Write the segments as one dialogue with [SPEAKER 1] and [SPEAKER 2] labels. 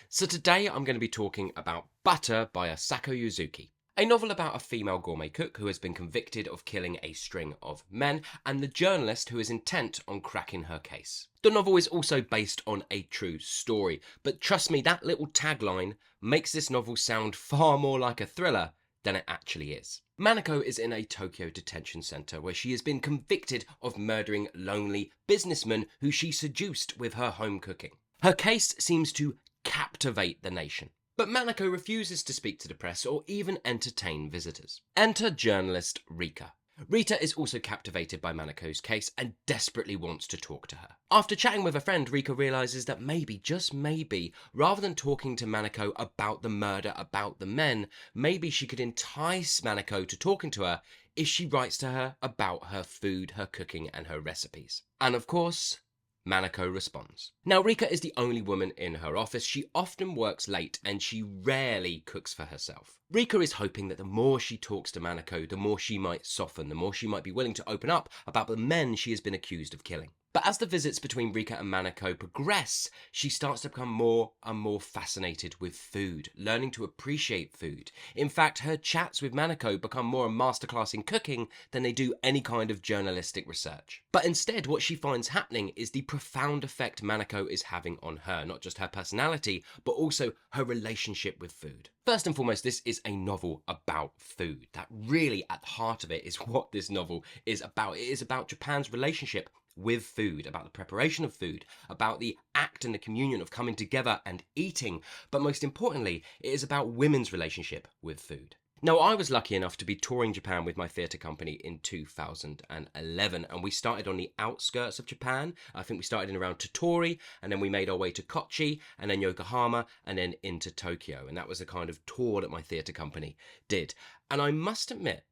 [SPEAKER 1] So today I'm going to be talking about Butter by Asako Yuzuki, a novel about a female gourmet cook who has been convicted of killing a string of men and the journalist who is intent on cracking her case. The novel is also based on a true story, but trust me, that little tagline makes this novel sound far more like a thriller than it actually is. Manako is in a Tokyo Detention Center where she has been convicted of murdering lonely businessmen who she seduced with her home cooking. Her case seems to captivate the nation, but Manako refuses to speak to the press or even entertain visitors. Enter journalist Rika. Rita is also captivated by Manako's case and desperately wants to talk to her. After chatting with a friend, Rika realizes that maybe, just maybe, rather than talking to Manako about the murder, about the men, maybe she could entice Manako to talking to her if she writes to her about her food, her cooking, and her recipes. And of course, Manako responds. Now, Rika is the only woman in her office. She often works late and she rarely cooks for herself. Rika is hoping that the more she talks to Manako, the more she might soften, the more she might be willing to open up about the men she has been accused of killing. But as the visits between Rika and Manako progress, she starts to become more and more fascinated with food, learning to appreciate food. In fact, her chats with Manako become more a masterclass in cooking than they do any kind of journalistic research. But instead, what she finds happening is the profound effect Manako is having on her, not just her personality, but also her relationship with food. First and foremost, this is a novel about food. That really, at the heart of it, is what this novel is about. It is about Japan's relationship with food, about the preparation of food, about the act and the communion of coming together and eating, but most importantly, it is about women's relationship with food. Now, I was lucky enough to be touring Japan with my theatre company in 2011, and we started on the outskirts of Japan. I think we started in around Tottori, and then we made our way to Kochi, and then Yokohama, and then into Tokyo, and that was the kind of tour that my theatre company did. And I must admit,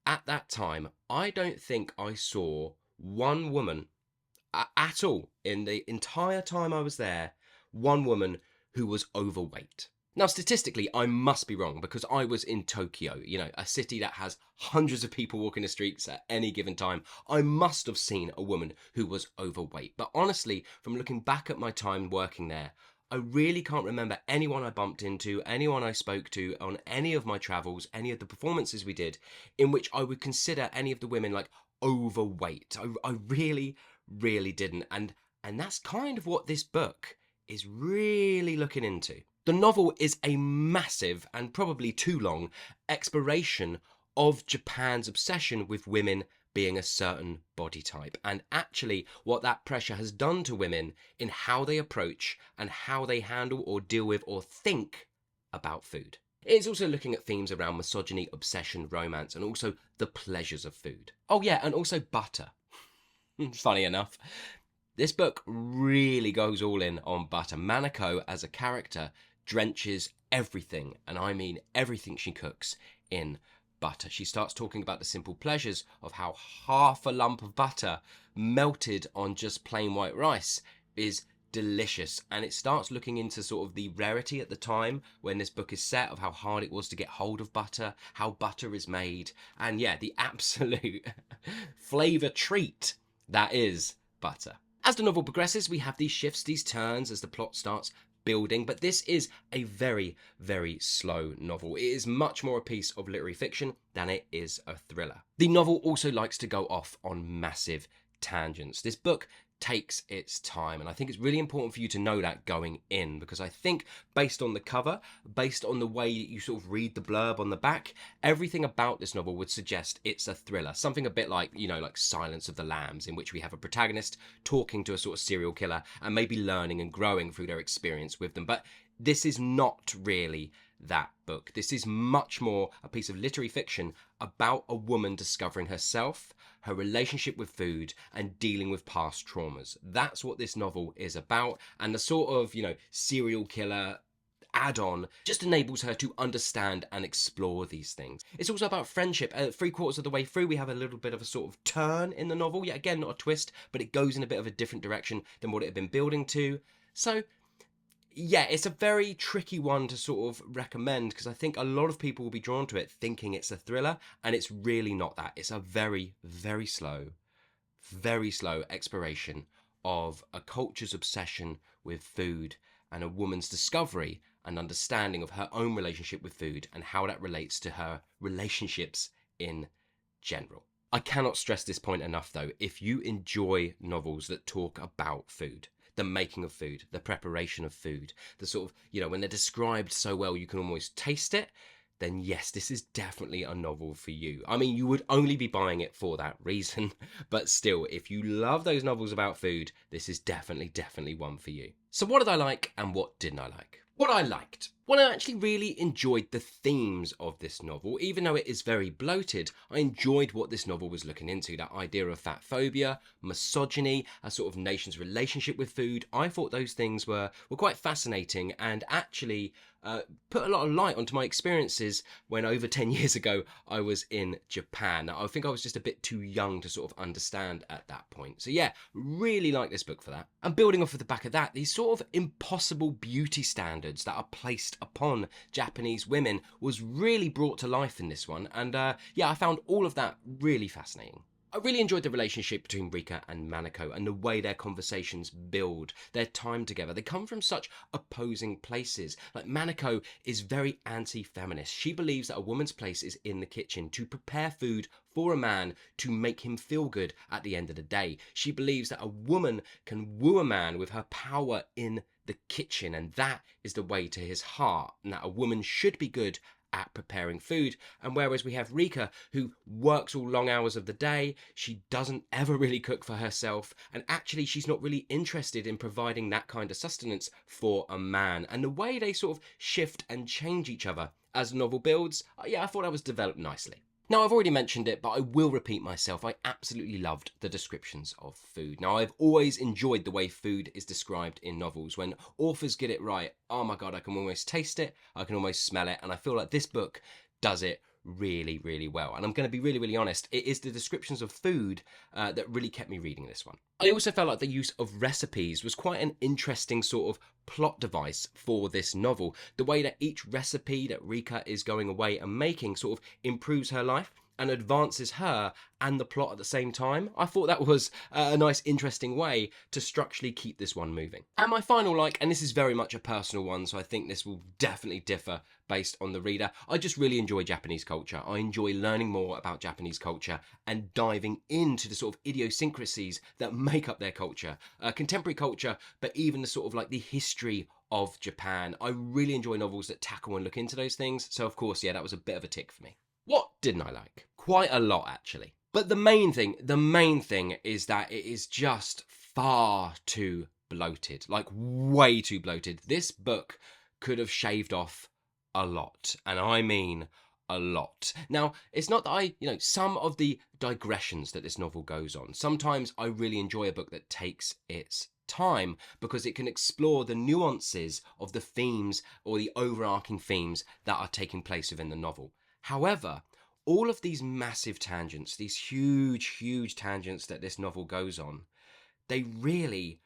[SPEAKER 1] at that time, I don't think I saw one woman at all in the entire time I was there, one woman who was overweight. Now, statistically, I must be wrong because I was in Tokyo, a city that has hundreds of people walking the streets at any given time. I must have seen a woman who was overweight. But honestly, from looking back at my time working there, I really can't remember anyone I bumped into, anyone I spoke to on any of my travels, any of the performances we did, in which I would consider any of the women like overweight. I really didn't. And that's kind of what this book is really looking into. The novel is a massive and probably too long exploration of Japan's obsession with women being a certain body type, and actually what that pressure has done to women in how they approach and how they handle or deal with or think about food. It's also looking at themes around misogyny, obsession, romance, and also the pleasures of food. Oh yeah, and also butter. Funny enough, this book really goes all in on butter. Manako, as a character, drenches everything, and I mean everything she cooks, in butter. She starts talking about the simple pleasures of how half a lump of butter melted on just plain white rice is delicious, and it starts looking into sort of the rarity at the time when this book is set of how hard it was to get hold of butter, how butter is made, and yeah, the absolute flavour treat that is butter. As the novel progresses, we have these shifts, these turns as the plot starts building, but this is a very, very slow novel. It is much more a piece of literary fiction than it is a thriller. The novel also likes to go off on massive tangents. This book takes its time, and I think it's really important for you to know that going in, because I think based on the cover, based on the way that you sort of read the blurb on the back, everything about this novel would suggest it's a thriller, something a bit like, like Silence of the Lambs, in which we have a protagonist talking to a sort of serial killer and maybe learning and growing through their experience with them. But this is not really that book. This is much more a piece of literary fiction about a woman discovering herself, her relationship with food, and dealing with past traumas. That's what this novel is about, and the sort of, serial killer add-on just enables her to understand and explore these things. It's also about friendship. 3/4 of the way through, we have a little bit of a sort of turn in the novel. Yet again, not a twist, but it goes in a bit of a different direction than what it had been building to. So yeah, it's a very tricky one to sort of recommend, because I think a lot of people will be drawn to it thinking it's a thriller, and it's really not that. It's a very, very slow exploration of a culture's obsession with food and a woman's discovery and understanding of her own relationship with food and how that relates to her relationships in general. I cannot stress this point enough though. If you enjoy novels that talk about food, the making of food, the preparation of food, the sort of, when they're described so well you can almost taste it, then yes, this is definitely a novel for you. I mean, you would only be buying it for that reason, but still, if you love those novels about food, this is definitely one for you. So what did I like and what didn't I like? What I liked. Well, I actually really enjoyed the themes of this novel. Even though it is very bloated, I enjoyed what this novel was looking into. That idea of fat phobia, misogyny, a sort of nation's relationship with food. I thought those things were quite fascinating and actually put a lot of light onto my experiences when over 10 years ago I was in Japan. I think I was just a bit too young to sort of understand at that point. So yeah, really like this book for that. And building off of the back of that, these sort of impossible beauty standards that are placed upon Japanese women was really brought to life in this one. And yeah, I found all of that really fascinating. I really enjoyed the relationship between Rika and Manako and the way their conversations build, their time together. They come from such opposing places. Like Manako is very anti-feminist. She believes that a woman's place is in the kitchen to prepare food for a man to make him feel good at the end of the day. She believes that a woman can woo a man with her power in the kitchen, and that is the way to his heart, and that a woman should be good at preparing food. And whereas we have Rika, who works all long hours of the day, she doesn't ever really cook for herself, and actually she's not really interested in providing that kind of sustenance for a man. And the way they sort of shift and change each other as the novel builds, yeah, I thought that was developed nicely. Now, I've already mentioned it, but I will repeat myself. I absolutely loved the descriptions of food. Now, I've always enjoyed the way food is described in novels. When authors get it right, oh my God, I can almost taste it, I can almost smell it, and I feel like this book does it really well. And I'm going to be really honest, it is the descriptions of food that really kept me reading this one. I also felt like the use of recipes was quite an interesting sort of plot device for this novel. The way that each recipe that Rika is going away and making sort of improves her life and advances her and the plot at the same time. I thought that was a nice, interesting way to structurally keep this one moving. And my final like, and this is very much a personal one, so I think this will definitely differ based on the reader, I just really enjoy Japanese culture. I enjoy learning more about Japanese culture and diving into the sort of idiosyncrasies that make up their culture, contemporary culture, but even the sort of like the history of Japan. I really enjoy novels that tackle and look into those things, so of course, yeah, that was a bit of a tick for me. What didn't I like? Quite a lot, actually. But the main thing is that it is just far too bloated, like way too bloated. This book could have shaved off a lot, and I mean a lot. Now, it's not that some of the digressions that this novel goes on, sometimes I really enjoy a book that takes its time because it can explore the nuances of the themes or the overarching themes that are taking place within the novel. However, all of these massive tangents, these huge tangents that this novel goes on, they really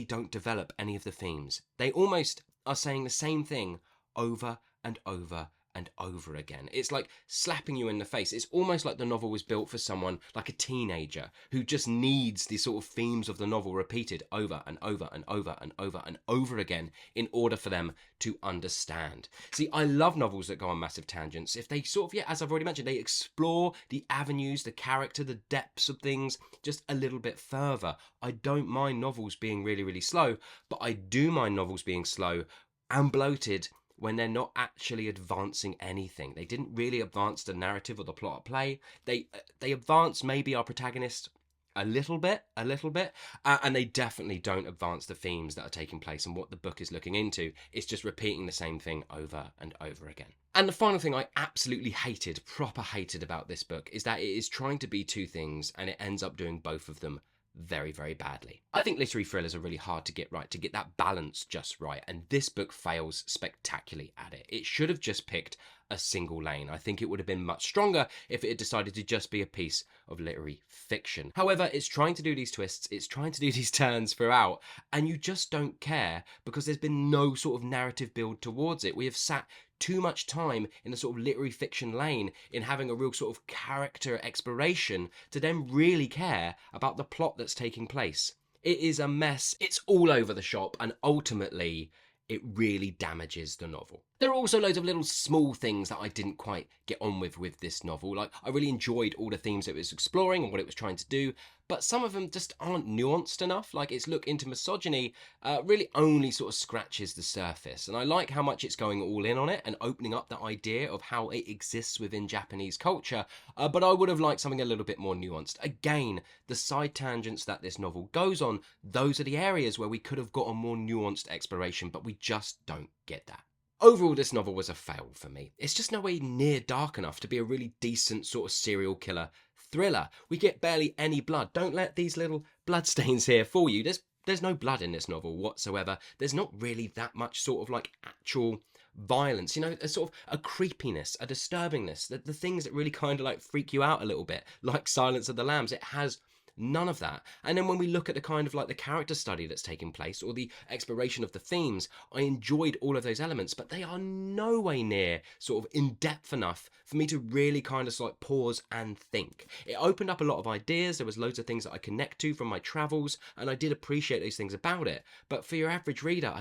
[SPEAKER 1] don't develop any of the themes. They almost are saying the same thing over and over and over again. It's like slapping you in the face. It's almost like the novel was built for someone like a teenager who just needs the sort of themes of the novel repeated over and over and over and over and over again in order for them to understand. See, I love novels that go on massive tangents. If they sort of, yeah, as I've already mentioned, they explore the avenues, the character, the depths of things just a little bit further. I don't mind novels being really slow, but I do mind novels being slow and bloated when they're not actually advancing anything. They didn't really advance the narrative or the plot of play. They advance maybe our protagonist a little bit, and they definitely don't advance the themes that are taking place and what the book is looking into. It's just repeating the same thing over and over again. And the final thing I absolutely proper hated about this book is that it is trying to be two things and it ends up doing both of them very badly. I think literary thrillers are really hard to get right, to get that balance just right, and this book fails spectacularly at it. It should have just picked a single lane. I think it would have been much stronger if it had decided to just be a piece of literary fiction. However, it's trying to do these twists, it's trying to do these turns throughout, and you just don't care because there's been no sort of narrative build towards it. We have sat too much time in the sort of literary fiction lane in having a real sort of character exploration to then really care about the plot that's taking place It is a mess. It's all over the shop, and ultimately, it really damages the novel. There are also loads of little small things that I didn't quite get on with this novel. Like, I really enjoyed all the themes it was exploring and what it was trying to do, but some of them just aren't nuanced enough. Like, its look into misogyny really only sort of scratches the surface. And I like how much it's going all in on it and opening up the idea of how it exists within Japanese culture, but I would have liked something a little bit more nuanced. Again, the side tangents that this novel goes on, those are the areas where we could have got a more nuanced exploration, but we just don't get that. Overall, this novel was a fail for me. It's just nowhere near dark enough to be a really decent sort of serial killer thriller. We get barely any blood. Don't let these little bloodstains here fool you. There's no blood in this novel whatsoever. There's not really that much sort of like actual violence, you know, a sort of a creepiness, a disturbingness, the things that really kind of like freak you out a little bit, like Silence of the Lambs. It has none of that. And then when we look at the kind of like the character study that's taking place or the exploration of the themes, I enjoyed all of those elements, but they are no way near sort of in depth enough for me to really kind of like pause and think. It opened up a lot of ideas. There was loads of things that I connect to from my travels, and I did appreciate those things about it. But for your average reader,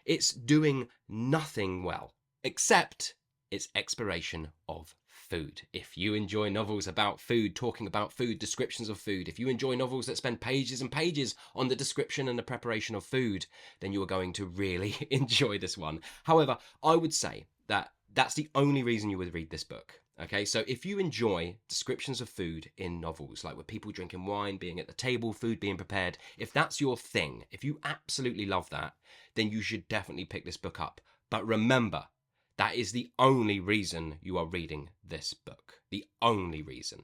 [SPEAKER 1] it's doing nothing well, except its exploration of food. If you enjoy novels about food, talking about food, descriptions of food, if you enjoy novels that spend pages and pages on the description and the preparation of food, then you are going to really enjoy this one. However, I would say that that's the only reason you would read this book. Okay, so if you enjoy descriptions of food in novels, like with people drinking wine, being at the table, food being prepared, if that's your thing, if you absolutely love that, then you should definitely pick this book up. But remember, that is the only reason you are reading this book. The only reason.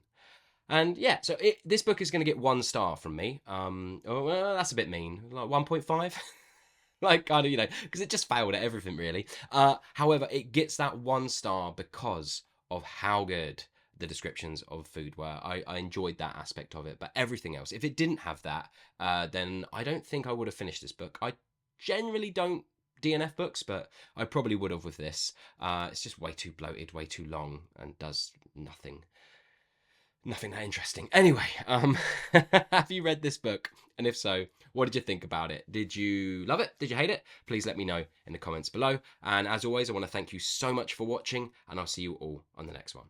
[SPEAKER 1] And yeah, so this book is going to get 1 star from me. Well, that's a bit mean. Like 1.5? Like, kind of, you know, because it just failed at everything, really. However, it gets that 1 star because of how good the descriptions of food were. I enjoyed that aspect of it. But everything else, if it didn't have that, then I don't think I would have finished this book. I generally don't DNF books, but I probably would have with this. It's just way too bloated, way too long, and does nothing that interesting. Anyway, have you read this book? And if so, what did you think about it? Did you love it? Did you hate it? Please let me know in the comments below. And as always, I want to thank you so much for watching, and I'll see you all on the next one.